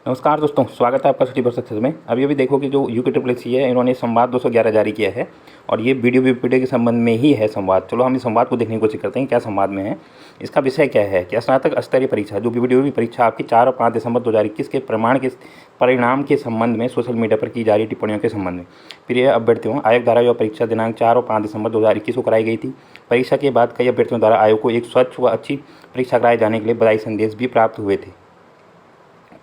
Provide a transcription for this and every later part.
नमस्कार दोस्तों, स्वागत है आपका सिटी बस सक्सेस में। अभी देखो कि जो यूके ट्रिपल सी है, इन्होंने संवाद 211 जारी किया है और ये वीडियो वीपीडी के संबंध में ही है संवाद। चलो हम इस संवाद को देखने की कोशिश करते हैं क्या संवाद में है। इसका विषय क्या है कि स्नातक स्तरीय परीक्षा जो वीडियो परीक्षा आपकी 4 और 5 दिसंबर 2021 के परिणाम के संबंध में सोशल मीडिया पर की जा रही टिप्पणियों के संबंध में। प्रिय अभ्यर्थियों, आयोग द्वारा यह परीक्षा दिनांक 4 और 5 दिसंबर 2021 को कराई गई थी। परीक्षा के बाद कई अभ्यर्थियों द्वारा आयोग को एक स्वच्छ व अच्छी परीक्षा कराए जाने के लिए बधाई संदेश भी प्राप्त हुए थे।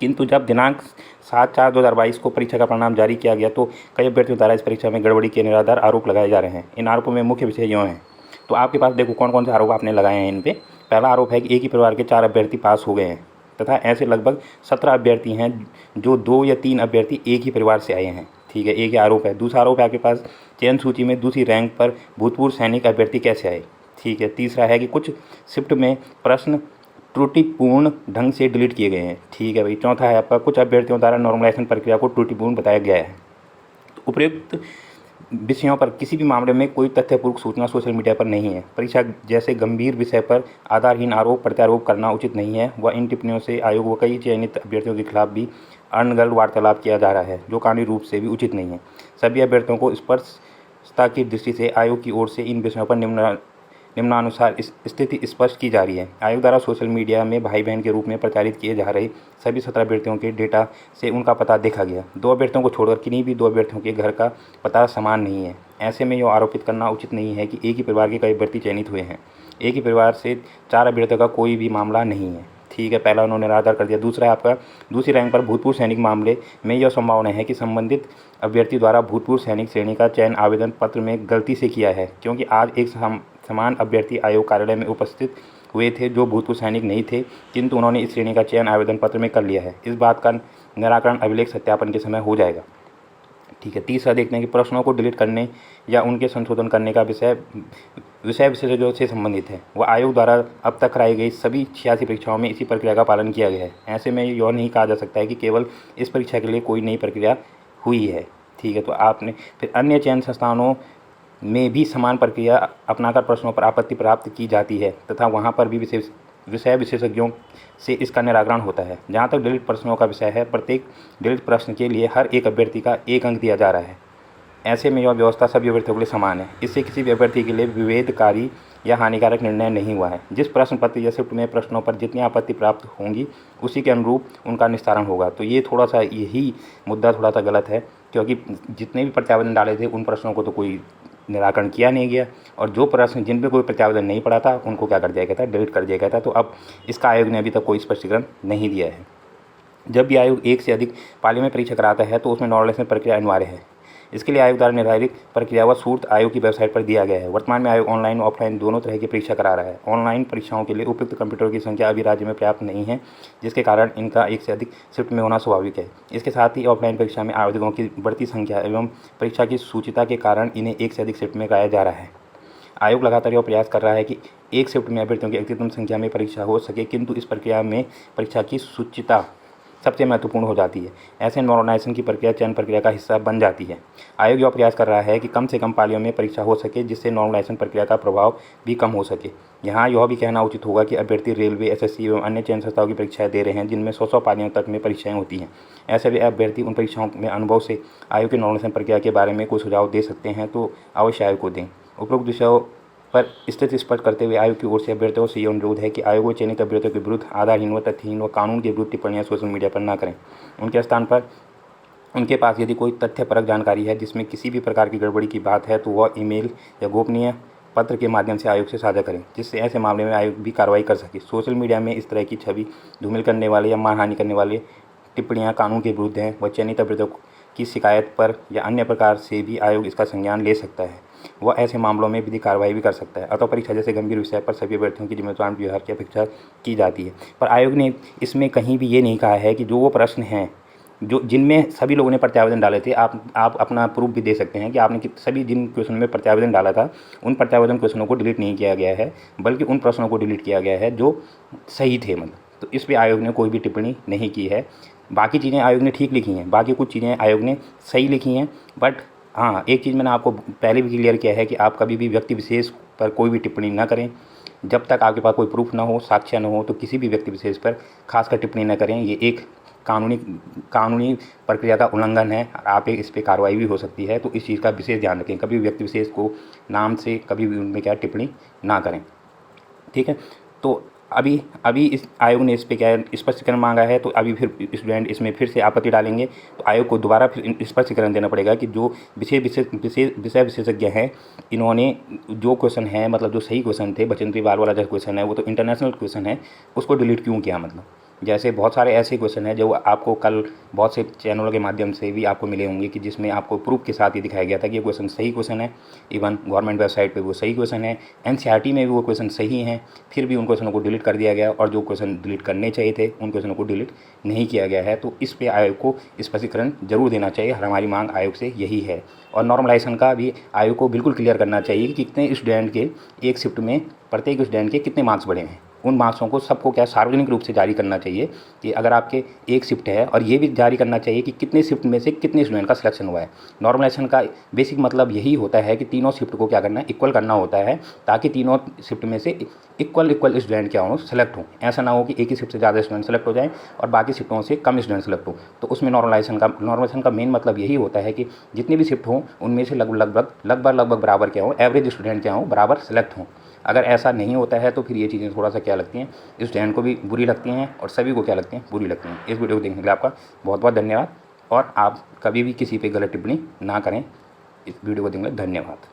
किंतु जब दिनांक 7/4/2022 को परीक्षा का परिणाम जारी किया गया तो कई अभ्यर्थियों द्वारा इस परीक्षा में गड़बड़ी के निराधार आरोप लगाए जा रहे हैं। इन आरोपों में मुख्य विषय यूँ हैं। तो आपके पास देखो कौन कौन से आरोप आपने लगाए हैं इन पे। पहला आरोप है कि एक ही परिवार के 4 अभ्यर्थी पास हो गए हैं तथा ऐसे लगभग 17 अभ्यर्थी हैं जो 2 या 3 अभ्यर्थी एक ही परिवार से आए हैं। ठीक है, एक ही आरोप है। दूसरा आरोप है आपके पास चयन सूची में दूसरी रैंक पर भूतपूर्व सैनिक अभ्यर्थी कैसे आए। ठीक है। तीसरा है कि कुछ शिफ्ट में प्रश्न त्रुटिपूर्ण ढंग से डिलीट किए गए हैं। ठीक है भाई। चौथा है आपका कुछ अभ्यर्थियों द्वारा नॉर्मलाइजेशन प्रक्रिया को त्रुटिपूर्ण बताया गया है। तो उपयुक्त विषयों पर किसी भी मामले में कोई तथ्यपूर्ण सूचना सोशल मीडिया पर नहीं है। परीक्षा जैसे गंभीर विषय पर आधारहीन आरोप प्रत्यारोप करना उचित नहीं है। वह इन टिप्पणियों से आयोग व कई चयनित अभ्यर्थियों के खिलाफ भी अनर्गल वार्तालाप किया जा रहा है जो कानूनी रूप से भी उचित नहीं है। सभी अभ्यर्थियों को स्पष्टता की दृष्टि से आयोग की ओर से इन विषयों पर निम्नानुसार स्थिति स्पष्ट की जा रही है। आयोग द्वारा सोशल मीडिया में भाई बहन के रूप में प्रचारित किए जा रहे सभी 17 अभ्यर्थियों के डेटा से उनका पता देखा गया। 2 अभ्यर्थियों को छोड़कर किन्हीं भी 2 अभ्यर्थियों के घर का पता समान नहीं है। ऐसे में यह आरोपित करना उचित नहीं है कि एक ही परिवार के कई अभ्यर्थी चयनित हुए हैं। एक ही परिवार से 4 अभ्यर्थियों का कोई भी मामला नहीं है। ठीक है, पहला उन्होंने निराधार कर दिया। दूसरा है आपका दूसरी रैंक पर भूतपूर्व सैनिक मामले में यह संभावना है कि संबंधित अभ्यर्थी द्वारा भूतपूर्व सैनिक श्रेणी का चयन आवेदन पत्र में गलती से किया है, क्योंकि आज एक समान अभ्यर्थी आयोग कार्यालय में उपस्थित हुए थे जो भूतपूर्व सैनिक नहीं थे, किंतु उन्होंने इस श्रेणी का चयन आवेदन पत्र में कर लिया है। इस बात का निराकरण अभिलेख सत्यापन के समय हो जाएगा। ठीक है। तीसरा देखते हैं कि प्रश्नों को डिलीट करने या उनके संशोधन करने का विषय विशेषज्ञों से संबंधित है। वह आयोग द्वारा अब तक कराई गई सभी 86 परीक्षाओं में इसी प्रक्रिया का पालन किया गया है। ऐसे में यह नहीं कहा जा सकता है कि केवल इस परीक्षा के लिए कोई नई प्रक्रिया हुई है। ठीक है। तो आपने फिर अन्य चयन संस्थानों में भी समान प्रक्रिया अपनाकर प्रश्नों पर आपत्ति प्राप्त की जाती है तथा वहाँ पर भी विषय विशेषज्ञों से इसका निराकरण होता है। जहाँ तक डिलीट प्रश्नों का विषय है, प्रत्येक डिलीट प्रश्न के लिए हर एक अभ्यर्थी का 1 अंक दिया जा रहा है। ऐसे में यह व्यवस्था सभी अभ्यर्थियों के लिए समान है। इससे किसी भी अभ्यर्थी के लिए विभेदकारी या हानिकारक निर्णय नहीं हुआ है। जिस प्रश्न पत्र या शिफ्ट में प्रश्नों पर जितनी आपत्ति प्राप्त होंगी उसी के अनुरूप उनका निस्तारण होगा। तो ये थोड़ा सा यही मुद्दा थोड़ा सा गलत है, क्योंकि जितने भी प्रत्यावेदन डाले थे उन प्रश्नों को तो कोई निराकरण किया नहीं गया और जो प्रश्न जिन पर कोई प्रत्यावेदन नहीं पड़ा था उनको क्या कर दिया गया था, डिलीट कर दिया गया था। तो अब इसका आयोग ने अभी तक कोई स्पष्टीकरण नहीं दिया है। जब भी आयोग एक से अधिक पाली में परीक्षा कराता है तो उसमें नॉर्मलाइजेशन प्रक्रिया अनिवार्य है। इसके लिए आयोग द्वारा निर्धारित प्रक्रिया व सूत्र आयोग की वेबसाइट पर दिया गया है। वर्तमान में आयोग ऑनलाइन और ऑफलाइन दोनों तरह की परीक्षा करा रहा है। ऑनलाइन परीक्षाओं के लिए उपयुक्त कंप्यूटर की संख्या अभी राज्य में पर्याप्त नहीं है, जिसके कारण इनका एक से अधिक शिफ्ट में होना स्वाभाविक है। इसके साथ ही ऑफलाइन परीक्षा में आवेदकों की बढ़ती संख्या एवं परीक्षा की सूचिता के कारण इन्हें एक से अधिक शिफ्ट में कराया जा रहा है। आयोग लगातार यह प्रयास कर रहा है कि एक शिफ्ट में अभ्यर्थियों की अधिकतम संख्या में परीक्षा हो सके, किंतु इस प्रक्रिया में परीक्षा की सूचिता सबसे महत्वपूर्ण हो जाती है। ऐसे नॉर्मलाइजेशन की प्रक्रिया चयन प्रक्रिया का हिस्सा बन जाती है। आयोग यह प्रयास कर रहा है कि कम से कम पालियों में परीक्षा हो सके, जिससे नॉर्मलाइजेशन प्रक्रिया का प्रभाव भी कम हो सके। यहाँ यह भी कहना उचित होगा कि अभ्यर्थी रेलवे, एसएससी एवं अन्य चयन संस्थाओं की परीक्षाएं दे रहे हैं जिनमें 100 पालियों तक में परीक्षाएं होती हैं। ऐसे भी अभ्यर्थी उन परीक्षाओं में अनुभव से आयोग की नॉर्मलाइजेशन प्रक्रिया के बारे में कोई सुझाव दे सकते हैं तो अवश्य आयोग को दें। उपरोक्त विषयों पर स्थिति स्पष्ट करते हुए आयोग की ओर से अभ्यर्थियों से यह अनुरोध है कि आयोग व चयनित अभ्यर्थियों के विरुद्ध आधारहीन व तथ्यहीन व कानून के विरुद्ध टिप्पणियां सोशल मीडिया पर न करें। उनके स्थान पर उनके पास यदि कोई तथ्यपरक जानकारी है जिसमें किसी भी प्रकार की गड़बड़ी की बात है तो वह ईमेल या गोपनीय पत्र के माध्यम से आयोग से साझा करें, जिससे ऐसे मामले में आयोग भी कार्रवाई कर सके। सोशल मीडिया में इस तरह की छवि धूमिल करने वाले या मानहानि करने वाले टिप्पणियाँ कानून के विरुद्ध हैं व चयनित अभ्यर्थियों की शिकायत पर या अन्य प्रकार से भी आयोग इसका संज्ञान ले सकता है। वह ऐसे मामलों में विधिक कार्रवाई भी कर सकता है। अतः परीक्षा जैसे गंभीर विषय पर सभी अभ्यर्थियों की जिम्मेदार व्यवहार की अपेक्षा की जाती है। पर आयोग ने इसमें कहीं भी ये नहीं कहा है कि जो वो प्रश्न हैं जो जिनमें सभी लोगों ने प्रत्यावेदन डाले थे, आप अपना प्रूफ भी दे सकते हैं कि आपने सभी जिन क्वेश्चन में प्रत्यावेदन डाला था उन प्रत्यावेदन क्वेश्चनों को डिलीट नहीं किया गया है, बल्कि उन प्रश्नों को डिलीट किया गया है जो सही थे। मतलब तो इस पर आयोग ने कोई भी टिप्पणी नहीं की है। बाकी चीज़ें आयोग ने ठीक लिखी हैं, बाकी कुछ चीज़ें आयोग ने सही लिखी हैं। बट हाँ, एक चीज़ मैंने आपको पहले भी क्लियर किया है कि आप कभी भी व्यक्ति विशेष पर कोई भी टिप्पणी ना करें। जब तक आपके पास कोई प्रूफ ना हो, साक्ष्य ना हो, तो किसी भी व्यक्ति विशेष पर खासकर टिप्पणी न करें। ये एक कानूनी प्रक्रिया का उल्लंघन है, आप इस पर कार्रवाई भी हो सकती है। तो इस चीज़ का विशेष ध्यान रखें, कभी भी व्यक्ति विशेष को नाम से कभी भी उनमें क्या टिप्पणी ना करें, ठीक है। तो अभी इस आयोग ने इस पे क्या है स्पष्टीकरण मांगा है, तो अभी फिर स्टूडेंट इसमें फिर से आपत्ति डालेंगे, तो आयोग को दोबारा फिर स्पष्टीकरण देना पड़ेगा कि जो विषय विशेषज्ञ हैं, इन्होंने जो क्वेश्चन है, मतलब जो सही क्वेश्चन थे, बचेंद्री पाल वाला जो क्वेश्चन है वो तो इंटरनेशनल क्वेश्चन है, उसको डिलीट क्यों किया। मतलब जैसे बहुत सारे ऐसे क्वेश्चन हैं जो आपको कल बहुत से चैनलों के माध्यम से भी आपको मिले होंगे कि जिसमें आपको प्रूफ के साथ ये दिखाया गया था कि ये क्वेश्चन सही क्वेश्चन है, इवन गवर्नमेंट वेबसाइट पे वो सही क्वेश्चन है, एनसीईआरटी में भी वो क्वेश्चन सही हैं, फिर भी उन क्वेश्चनों को डिलीट कर दिया गया और जो क्वेश्चन डिलीट करने चाहिए थे उन क्वेश्चनों को डिलीट नहीं किया गया है। तो इस पर आयोग को स्पष्टीकरण जरूर देना चाहिए, हमारी मांग आयोग से यही है। और नॉर्मलाइजेशन का भी आयोग को बिल्कुल क्लियर करना चाहिए कि कितने स्टूडेंट के एक शिफ्ट में प्रत्येक स्टूडेंट के कितने मार्क्स बढ़े हैं। उन मार्क्सों को सबको क्या सार्वजनिक रूप से जारी करना चाहिए कि अगर आपके एक शिफ्ट है, और ये भी जारी करना चाहिए कि कितने शिफ्ट में से कितने स्टूडेंट का सिलेक्शन हुआ है। नॉर्मलाइजेशन का बेसिक मतलब यही होता है कि तीनों शिफ्ट को क्या करना है, इक्वल करना होता है, ताकि तीनों शिफ्ट में से इक्वल स्टूडेंट क्या हो, सेलेक्ट हो। ऐसा ना हो कि एक ही शिफ्ट से ज़्यादा स्टूडेंट सेलेक्ट हो जाए और बाकी शिफ्टों से कम स्टूडेंट सेलेक्ट हो। तो उसमें नॉर्मलाइजेशन का मेन मतलब यही होता है कि जितनी भी शिफ्ट हों उनमें से लगभग बराबर क्या हो, एवरेज स्टूडेंट क्या हो, बराबर सेलेक्ट हों। अगर ऐसा नहीं होता है तो फिर ये चीज़ें थोड़ा सा क्या लगती हैं, स्टूडेंट को भी बुरी लगती हैं और सभी को क्या लगती हैं, बुरी लगती हैं। इस वीडियो को देखने के लिए आपका बहुत बहुत धन्यवाद, और आप कभी भी किसी पे गलत टिप्पणी ना करें। इस वीडियो को देखने के लिए धन्यवाद।